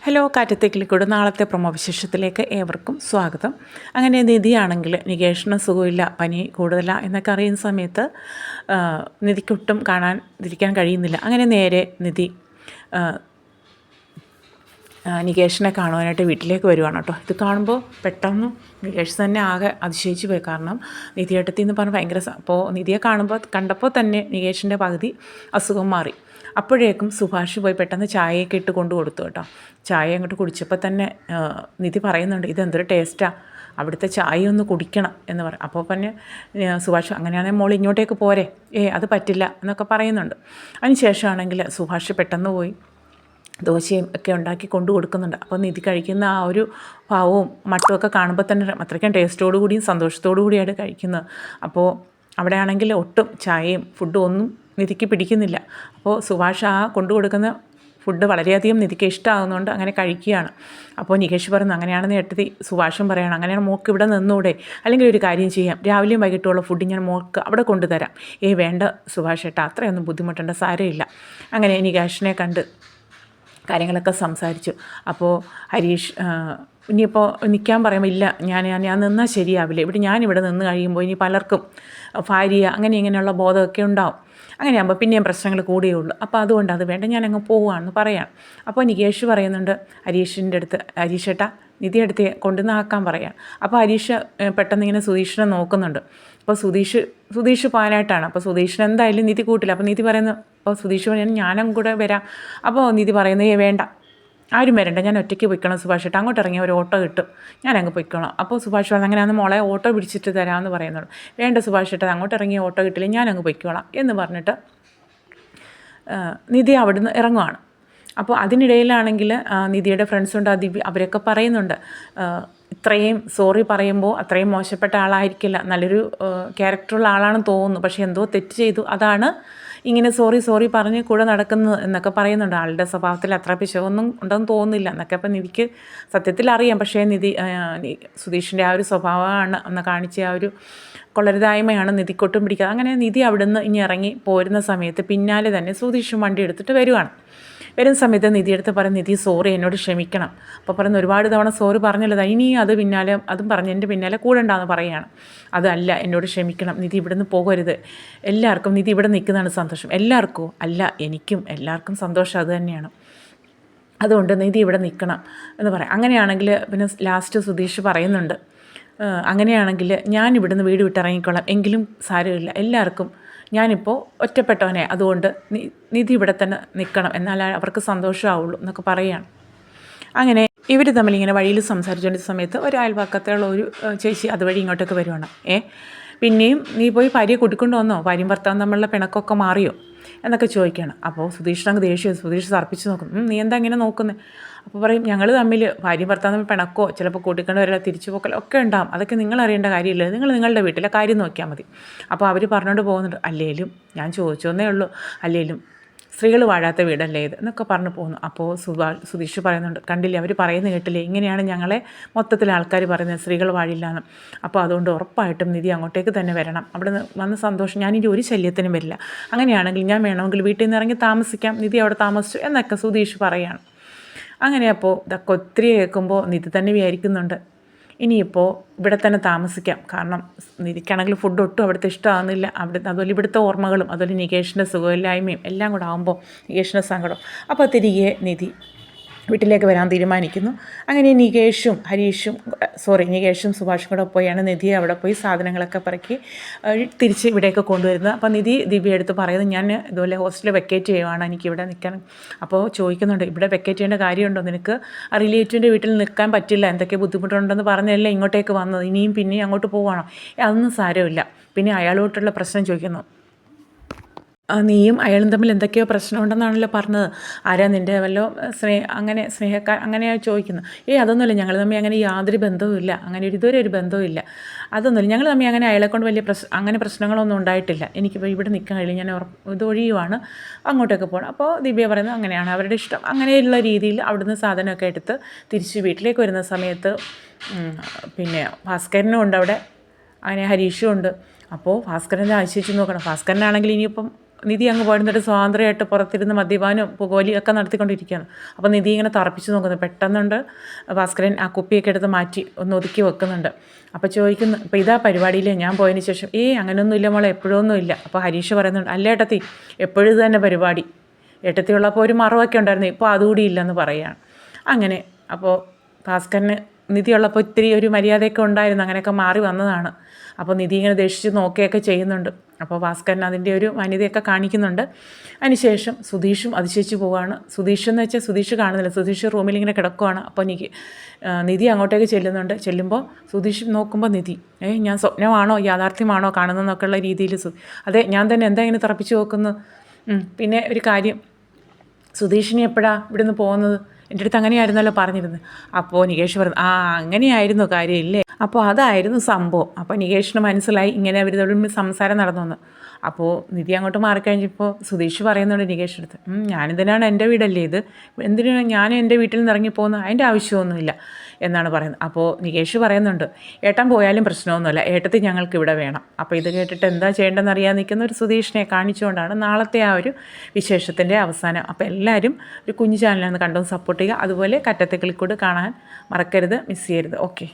Hello, കാറ്റത്തേക്കിലിക്കൂടെ നാളത്തെ promo വിശേഷത്തിലേക്ക് ഏവർക്കും സ്വാഗതം. അങ്ങനെ നിധിയാണെങ്കിൽ നികേഷിന് സുഖമില്ല, പനി കൂടുതലാണ് എന്നൊക്കെ അറിയുന്ന സമയത്ത് നിധിക്കൊട്ടും കാണാതിരിക്കാൻ കഴിയുന്നില്ല. അങ്ങനെ നേരെ നിധി നികേഷിനെ കാണുവാനായിട്ട് വീട്ടിലേക്ക് വരുവാണ് കേട്ടോ. ഇത് കാണുമ്പോൾ പെട്ടെന്ന് നികേഷ് തന്നെ ആകെ അതിശയിച്ച് പോയി. കാരണം നിധിയേട്ടത്തി എന്ന് പറഞ്ഞാൽ ഭയങ്കര അപ്പോൾ നിധിയെ കണ്ടപ്പോൾ തന്നെ നികേഷിൻ്റെ പകുതി അസുഖം മാറി. അപ്പോഴേക്കും സുഭാഷ് പോയി പെട്ടെന്ന് ചായയൊക്കെ ഇട്ട് കൊണ്ടു കൊടുത്തു കേട്ടോ. ചായ അങ്ങോട്ട് കുടിച്ചപ്പോൾ തന്നെ നിധി പറയുന്നുണ്ട്, ഇതെന്തൊരു ടേസ്റ്റാണ്, അവിടുത്തെ ചായ ഒന്ന് കുടിക്കണം എന്ന് പറയും. അപ്പോൾ പിന്നെ സുഭാഷ് അങ്ങനെയാണെങ്കിൽ മോൾ ഇങ്ങോട്ടേക്ക് പോരെ, അത് പറ്റില്ല എന്നൊക്കെ പറയുന്നുണ്ട്. അതിന് ശേഷമാണെങ്കിൽ സുഭാഷ് പെട്ടെന്ന് പോയി ദോശയും ഒക്കെ ഉണ്ടാക്കി കൊണ്ടു കൊടുക്കുന്നുണ്ട്. അപ്പോൾ നിധി കഴിക്കുന്ന ആ ഒരു ഭാവവും മട്ടുമൊക്കെ കാണുമ്പോൾ തന്നെ അത്രയ്ക്കും ടേസ്റ്റോടു കൂടിയും സന്തോഷത്തോടു കൂടിയാണ് കഴിക്കുന്നത്. അപ്പോൾ അവിടെ ആണെങ്കിൽ ഒട്ടും ചായയും ഫുഡും ഒന്നും നിധിക്ക് പിടിക്കുന്നില്ല. അപ്പോൾ സുഭാഷ് ആ കൊണ്ടു കൊടുക്കുന്ന ഫുഡ് വളരെയധികം നിധിക്ക് ഇഷ്ടമാകുന്നതുകൊണ്ട് അങ്ങനെ കഴിക്കുകയാണ്. അപ്പോൾ നികേഷ് പറയുന്നു, അങ്ങനെയാണെന്ന് കേട്ടത് സുഭാഷും പറയണം, അങ്ങനെയാണ് മോൾക്ക് ഇവിടെ നിന്നൂടെ, അല്ലെങ്കിൽ ഒരു കാര്യം ചെയ്യാം, രാവിലെയും വൈകിട്ടുള്ള ഫുഡ് ഞാൻ മോൾക്ക് അവിടെ കൊണ്ടുതരാം. വേണ്ട സുഭാഷ് ഏട്ടാ, അത്രയൊന്നും ബുദ്ധിമുട്ടേണ്ട, സാരമില്ല. അങ്ങനെ നികേഷിനെ കണ്ട് കാര്യങ്ങളൊക്കെ സംസാരിച്ചു. അപ്പോൾ ഹരീഷ് ഇനിയിപ്പോൾ നിൽക്കാൻ പറയുമ്പോൾ ഇല്ല, ഞാൻ നിന്നാൽ ശരിയാവില്ല, ഞാനിവിടെ നിന്ന് കഴിയുമ്പോൾ ഇനി പലർക്കും ഭാര്യ അങ്ങനെ ഇങ്ങനെയുള്ള ബോധമൊക്കെ ഉണ്ടാവും, അങ്ങനെയാകുമ്പോൾ പിന്നെയും പ്രശ്നങ്ങൾ കൂടിയുള്ളൂ, അപ്പോൾ അതുകൊണ്ട് അത് വേണ്ട, ഞാനങ്ങ് പോവുകയാണെന്ന് പറയാം. അപ്പോൾ നികേഷ് പറയുന്നുണ്ട് ഹരീഷിൻ്റെ അടുത്ത്, ഹരീഷേട്ടാ നിധി അടുത്ത് കൊണ്ടുവന്നാക്കാൻ പറയാം. അപ്പോൾ ഹരീഷ് പെട്ടെന്ന് ഇങ്ങനെ സുധീഷിനെ നോക്കുന്നുണ്ട്. അപ്പോൾ സുധീഷ് പാലായിട്ടാണ്. അപ്പോൾ സുധീഷിന് എന്തായാലും നിധി കൂട്ടില്ല. അപ്പോൾ നിധി പറയുന്നു, അപ്പോൾ സുധീഷ് പറയുന്നത് ഞാനും കൂടെ വരാം. അപ്പോൾ നിധി പറയുന്നത് വേണ്ട, ആരും വരണ്ട, ഞാൻ ഒറ്റയ്ക്ക് പൊയ്ക്കണം സുഭാഷ് ഏട്ടാ, അങ്ങോട്ട് ഇറങ്ങിയ ഒരു ഓട്ടോ കിട്ടും, ഞാനങ്ങ് പൊയ്ക്കണം. അപ്പോൾ സുഭാഷ് പറഞ്ഞു, അങ്ങനെയാന്ന് മോളെ ഓട്ടോ പിടിച്ചിട്ട് തരാമെന്ന് പറയുന്നുള്ളൂ. വേണ്ട സുഭാഷ് ഏട്ടാ, അങ്ങോട്ട് ഇറങ്ങിയ ഓട്ടോ കിട്ടില്ല, ഞാനങ്ങ് പൊയ്ക്കോളാം എന്ന് പറഞ്ഞിട്ട് നിധി അവിടുന്ന് ഇറങ്ങുവാണ്. അപ്പോൾ അതിനിടയിലാണെങ്കിൽ നിധിയുടെ ഫ്രണ്ട്സുണ്ട്, അവരൊക്കെ പറയുന്നുണ്ട്, ഇത്രയും സോറി പറയുമ്പോൾ അത്രയും മോശപ്പെട്ട ആളായിരിക്കില്ല, നല്ലൊരു ക്യാരക്ടറുള്ള ആളാണെന്ന് തോന്നുന്നു, പക്ഷേ എന്തോ തെറ്റ് ചെയ്തു, അതാണ് ഇങ്ങനെ സോറി പറഞ്ഞ് കൂടെ നടക്കുന്നത് എന്നൊക്കെ പറയുന്നുണ്ട്. ആളുടെ സ്വഭാവത്തിൽ അത്ര പിശകൊന്നും ഉണ്ടെന്ന് തോന്നുന്നില്ല എന്നൊക്കെ അപ്പം നിധിക്ക് സത്യത്തിൽ അറിയാം. പക്ഷേ സുധീഷിൻ്റെ ആ ഒരു സ്വഭാവമാണ് അന്ന് കാണിച്ച ആ ഒരു കൊള്ളരുതായ്മയാണ് നിധിക്കൊട്ടും പിടിക്കാതെ. അങ്ങനെ നിധി അവിടുന്ന് ഇനി ഇറങ്ങി പോരുന്ന സമയത്ത് പിന്നാലെ തന്നെ സുധീഷും വണ്ടി എടുത്തിട്ട് വരുന്ന സമയത്ത് നിധിയെടുത്ത് പറയും, നിധി സോറി, എന്നോട് ക്ഷമിക്കണം. അപ്പോൾ പറയുന്ന ഒരുപാട് തവണ സോറി പറഞ്ഞല്ലോ, ഇനി അതും പറഞ്ഞ് എൻ്റെ പിന്നാലെ കൂടണ്ടെന്ന് പറയുകയാണ്. അതല്ല, എന്നോട് ക്ഷമിക്കണം, നിധി ഇവിടുന്ന് പോകരുത്, എല്ലാവർക്കും നിധി ഇവിടെ നിൽക്കുന്നതാണ് സന്തോഷം, എല്ലാവർക്കും അല്ല എനിക്കും എല്ലാവർക്കും സന്തോഷം അത് തന്നെയാണ്, അതുകൊണ്ട് നിധി ഇവിടെ നിൽക്കണം എന്ന് പറയാം. അങ്ങനെയാണെങ്കിൽ പിന്നെ ലാസ്റ്റ് സുധീഷ് പറയുന്നുണ്ട്, അങ്ങനെയാണെങ്കിൽ ഞാൻ ഇവിടുന്ന് വീട് വിട്ടിറങ്ങിക്കോളാം, എങ്കിലും സാരമില്ല, എല്ലാവർക്കും ഞാനിപ്പോൾ ഒറ്റപ്പെട്ടവനെ, അതുകൊണ്ട് നിധി ഇവിടെ തന്നെ നിൽക്കണം, എന്നാലേ അവർക്ക് സന്തോഷമാവുള്ളൂ എന്നൊക്കെ പറയുകയാണ്. അങ്ങനെ ഇവർ തമ്മിലിങ്ങനെ വഴിയിൽ സംസാരിച്ചുകൊണ്ടിരുന്ന സമയത്ത് ഒരു അയൽവക്കത്തുള്ള ഒരു ചേച്ചി അതുവഴി ഇങ്ങോട്ടൊക്കെ വരുവാണ്. പിന്നെയും നീ പോയി ഭാര്യയെ കൂട്ടിക്കൊണ്ട് വന്നോ, ഭാര്യയും ഭർത്താവും തമ്മിലുള്ള പിണക്കമൊക്കെ മാറിയോ എന്നൊക്കെ ചോദിക്കുകയാണ്. അപ്പോൾ സുധീഷിനങ്ങ് ദേഷ്യം, സുധീഷ് തർപ്പിച്ച് നോക്കും, നീ എന്താ ഇങ്ങനെ നോക്കുന്നത്? അപ്പോൾ പറയും, ഞങ്ങൾ തമ്മിൽ ഭാര്യയും ഭർത്താവും തമ്മിൽ പിണക്കോ ചിലപ്പോൾ കൂട്ടിക്കൊണ്ട് വരില്ല, തിരിച്ചു പോക്കലോ ഒക്കെ ഉണ്ടാകും, അതൊക്കെ നിങ്ങൾ അറിയേണ്ട കാര്യമില്ല, നിങ്ങൾ നിങ്ങളുടെ വീട്ടിലെ കാര്യം നോക്കിയാൽ മതി. അപ്പോൾ അവർ പറഞ്ഞുകൊണ്ട് പോകുന്നുണ്ട്, അല്ലേലും ഞാൻ ചോദിച്ചോന്നേ ഉള്ളൂ, അല്ലേലും സ്ത്രീകൾ വാഴാത്ത വീടല്ലേ ഇത് എന്നൊക്കെ പറഞ്ഞു പോകുന്നു. അപ്പോൾ സുധീഷ് പറയുന്നുണ്ട്, കണ്ടില്ലേ അവർ പറയുന്നത് കേട്ടില്ലേ, ഇങ്ങനെയാണ് ഞങ്ങളെ മൊത്തത്തിൽ ആൾക്കാർ പറയുന്നത്, സ്ത്രീകൾ വാഴില്ല എന്ന്. അപ്പോൾ അതുകൊണ്ട് ഉറപ്പായിട്ടും നിധി അങ്ങോട്ടേക്ക് തന്നെ വരണം, അവിടെ വന്ന് സന്തോഷം, ഞാനിനി ഒരു ശല്യത്തിനും വരില്ല, അങ്ങനെയാണെങ്കിൽ ഞാൻ വേണമെങ്കിൽ വീട്ടിൽ നിന്ന് ഇറങ്ങി താമസിക്കാം, നിധി അവിടെ താമസിച്ചു എന്നൊക്കെ സുധീഷ് പറയുകയാണ്. അങ്ങനെ അപ്പോൾ ഇതൊക്കെ ഒത്തിരി കേൾക്കുമ്പോൾ നിധി തന്നെ വിചാരിക്കുന്നുണ്ട്, ഇനിയിപ്പോൾ ഇവിടെ തന്നെ താമസിക്കാം, കാരണം നിധിക്കാണെങ്കിൽ ഫുഡ് ഒട്ടും അവിടുത്തെ ഇഷ്ടമാകുന്നില്ല, അതുപോലെ ഇവിടുത്തെ ഓർമ്മകളും അതുപോലെ നികേഷിൻ്റെ സുഖമില്ലായ്മയും എല്ലാം കൂടെ ആകുമ്പോൾ നികേഷിൻ്റെ സങ്കടം. അപ്പോൾ തിരികെ നിധി വീട്ടിലേക്ക് വരാൻ തീരുമാനിക്കുന്നു. അങ്ങനെ നികേഷും സുഭാഷും കൂടെ പോയാണ് നിധിയെ അവിടെ പോയി സാധനങ്ങളൊക്കെ പറക്കി തിരിച്ച് ഇവിടേക്ക് കൊണ്ടുവരുന്നത്. അപ്പോൾ നിധി ദിവ്യ എടുത്ത് പറയുന്നത്, ഞാൻ ഇതുപോലെ ഹോസ്റ്റലിൽ വെക്കേറ്റ് ചെയ്യുവാണ്, എനിക്കിവിടെ നിൽക്കാൻ. അപ്പോൾ ചോദിക്കുന്നുണ്ട്, ഇവിടെ വെക്കേറ്റ് ചെയ്യേണ്ട കാര്യമുണ്ടോ, നിനക്ക് ആ റിലേറ്റീവിൻ്റെ വീട്ടിൽ നിൽക്കാൻ പറ്റില്ല, എന്തൊക്കെ ബുദ്ധിമുട്ടുണ്ടെന്ന് പറഞ്ഞല്ലേ ഇങ്ങോട്ടേക്ക് വന്നത്, പിന്നെയും അങ്ങോട്ട് പോവുകയാണോ? അതൊന്നും സാരമില്ല. പിന്നെ അയാളോട്ടുള്ള പ്രശ്നം ചോദിക്കുന്നു, നീയും അയാളും തമ്മിൽ എന്തൊക്കെയോ പ്രശ്നമുണ്ടെന്നാണല്ലോ പറഞ്ഞത്, ആരാ നിൻ്റെ വല്ലോ അങ്ങനെയാണ് ചോദിക്കുന്നത്. അതൊന്നുമില്ല, ഞങ്ങൾ തമ്മിൽ അങ്ങനെ യാതൊരു ബന്ധവുമില്ല, അങ്ങനെ ഇതുവരെ ഒരു ബന്ധവുമില്ല, അതൊന്നുമില്ല, ഞങ്ങൾ തമ്മിൽ അങ്ങനെ അയാളെക്കൊണ്ട് വലിയ അങ്ങനെ പ്രശ്നങ്ങളൊന്നും ഉണ്ടായിട്ടില്ല, എനിക്കിപ്പോൾ ഇവിടെ നിൽക്കാൻ കഴിയും, ഞാൻ ഇതൊഴിയുവാണ്, അങ്ങോട്ടൊക്കെ പോകണം. അപ്പോൾ ദിവ്യ പറയുന്നത് അങ്ങനെയാണ് അവരുടെ ഇഷ്ടം. അങ്ങനെയുള്ള രീതിയിൽ അവിടുന്ന് സാധനമൊക്കെ എടുത്ത് തിരിച്ച് വീട്ടിലേക്ക് വരുന്ന സമയത്ത് പിന്നെ ഭാസ്കരനും ഉണ്ട് അവിടെ, അങ്ങനെ ഹരീഷും ഉണ്ട്. അപ്പോൾ ഭാസ്കരനെ ആശ്രയിച്ച് നോക്കണം. ഭാസ്കരനാണെങ്കിൽ ഇനിയിപ്പം നിധി അങ്ങ് പോയിരുന്നിട്ട് സ്വാതന്ത്ര്യമായിട്ട് പുറത്തിരുന്ന് മദ്യപാനവും പുകവലിയും ഒക്കെ നടത്തിക്കൊണ്ടിരിക്കുകയാണ്. അപ്പോൾ നിധി ഇങ്ങനെ തറപ്പിച്ച് നോക്കുന്നു. പെട്ടെന്നുണ്ട് ഭാസ്കരൻ ആ കുപ്പിയൊക്കെ എടുത്ത് മാറ്റി ഒന്ന് ഒതുക്കി വെക്കുന്നുണ്ട്. അപ്പോൾ ചോദിക്കുന്നു, അപ്പോൾ ഇതാ പരിപാടിയില്ലേ ഞാൻ പോയതിന് ശേഷം? അങ്ങനെയൊന്നും ഇല്ല മോളെ, എപ്പോഴൊന്നും ഇല്ല. അപ്പോൾ ഹരീഷ് പറയുന്നുണ്ട്, അല്ല ഏട്ടത്തി എപ്പോഴും ഇത് തന്നെ പരിപാടി. ഏട്ടത്തി ഉള്ളപ്പോൾ ഒരു മറവൊക്കെ ഉണ്ടായിരുന്നു, ഇപ്പോൾ അതുകൂടി ഇല്ലെന്ന് പറയുകയാണ്. അങ്ങനെ അപ്പോൾ ഭാസ്കരന് നിധി ഉള്ളപ്പോൾ ഇത്തിരി ഒരു മര്യാദയൊക്കെ ഉണ്ടായിരുന്നു, അങ്ങനെയൊക്കെ മാറി വന്നതാണ്. അപ്പോൾ നിധി ഇങ്ങനെ ദേഷിച്ച് നോക്കുകയൊക്കെ ചെയ്യുന്നുണ്ട്. അപ്പോൾ ഭാസ്കരൻ അതിൻ്റെ ഒരു മാന്യതയൊക്കെ കാണിക്കുന്നുണ്ട്. അതിനുശേഷം സുധീഷും അതിശയിച്ച് പോവുകയാണ്. സുധീഷ് എന്ന് വെച്ചാൽ സുധീഷ് കാണുന്നില്ല, സുധീഷ് റൂമിലിങ്ങനെ കിടക്കുകയാണ്. അപ്പോൾ നിധി അങ്ങോട്ടേക്ക് ചെല്ലുന്നുണ്ട്. ചെല്ലുമ്പോൾ സുധീഷ് നോക്കുമ്പോൾ നിധി ഞാൻ സ്വപ്നമാണോ യാഥാർത്ഥ്യമാണോ കാണുന്നതെന്നൊക്കെയുള്ള രീതിയിൽ അതെ ഞാൻ തന്നെ എന്താ ഇങ്ങനെ തറപ്പിച്ച് നോക്കുന്നു. പിന്നെ ഒരു കാര്യം, സുധീഷിനെ എപ്പോഴാണ് ഇവിടുന്ന് പോകുന്നത്? എൻ്റെ അടുത്ത് അങ്ങനെയായിരുന്നല്ലോ പറഞ്ഞിരുന്നത്. അപ്പോൾ നികേഷ് പറഞ്ഞു, അങ്ങനെയായിരുന്നു കാര്യം ഇല്ലേ? അപ്പോൾ അതായിരുന്നു സംഭവം. അപ്പോൾ നികേഷിന് മനസ്സിലായി ഇങ്ങനെ അവർ തമ്മിൽ സംസാരം നടന്നു. അപ്പോൾ നിധി അങ്ങോട്ട് മാറിക്കഴിഞ്ഞപ്പോൾ സുധീഷ് പറയുന്നുണ്ട് നികേഷിൻ്റെ അടുത്ത്, ഞാനിതിനാണ് എൻ്റെ വീടല്ലേ ഇത്, എന്തിനാണ് ഞാൻ എൻ്റെ വീട്ടിൽ നിന്ന് ഇറങ്ങിപ്പോകുന്നത്? അതിൻ്റെ ആവശ്യമൊന്നുമില്ല എന്നാണ് പറയുന്നത്. അപ്പോൾ നികേഷ് പറയുന്നുണ്ട്, ഏട്ടൻ പോയാലും പ്രശ്നമൊന്നുമില്ല, ഏട്ടത്തി ഞങ്ങൾക്ക് ഇവിടെ വേണം. അപ്പോൾ ഇത് കേട്ടിട്ട് എന്താ ചെയ്യേണ്ടതെന്ന് അറിയാൻ നിൽക്കുന്ന ഒരു സുധീഷിനെ കാണിച്ചുകൊണ്ടാണ് നാളത്തെ ആ ഒരു വിശേഷത്തിൻ്റെ അവസാനം. അപ്പോൾ എല്ലാവരും ഒരു കുഞ്ഞു ചാനലാണ് കണ്ടു സപ്പോർട്ട് ചെയ്യുക. അതുപോലെ കറ്റത്തെ കിളിക്കൂട് കാണാൻ മറക്കരുത്, മിസ് ചെയ്യരുത്. ഓക്കെ.